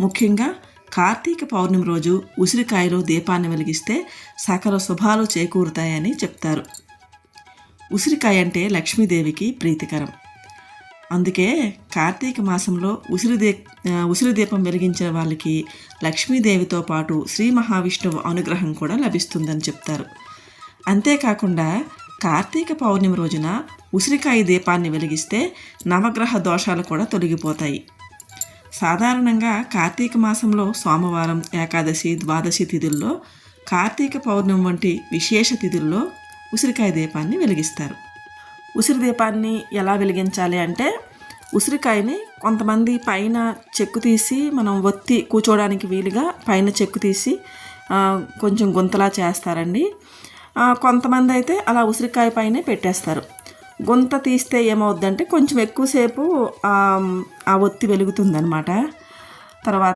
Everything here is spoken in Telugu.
ముఖ్యంగా కార్తీక పౌర్ణమి రోజు ఉసిరికాయలో దీపాన్ని వెలిగిస్తే సకల శుభాలు చేకూరుతాయని చెప్తారు. ఉసిరికాయ అంటే లక్ష్మీదేవికి ప్రీతికరం. అందుకే కార్తీక మాసంలో ఉసిరి దీపం వెలిగించిన వాళ్ళకి లక్ష్మీదేవితో పాటు శ్రీ మహావిష్ణువు అనుగ్రహం కూడా లభిస్తుందని చెప్తారు. అంతేకాకుండా కార్తీక పౌర్ణమి రోజున ఉసిరికాయ దీపాన్ని వెలిగిస్తే నవగ్రహ దోషాలు కూడా తొలగిపోతాయి. సాధారణంగా కార్తీక మాసంలో సోమవారం, ఏకాదశి, ద్వాదశి తిథుల్లో, కార్తీక పౌర్ణమి వంటి విశేష తిథుల్లో ఉసిరికాయ దీపాన్ని వెలిగిస్తారు. ఉసిరి దీపాన్ని ఎలా వెలిగించాలి అంటే, ఉసిరికాయని కొంతమంది పైన చెక్కు తీసి మనం ఒత్తి కూర్చోవడానికి వీలుగా పైన చెక్కు తీసి కొంచెం గుంతలా చేస్తారండి. కొంతమంది అయితే అలా ఉసిరికాయ పైనే పెట్టేస్తారు. గుంత తీస్తే ఏమవుద్దంటే కొంచెం ఎక్కువసేపు ఆ ఒత్తి వెలుగుతుందన్నమాట. తర్వాత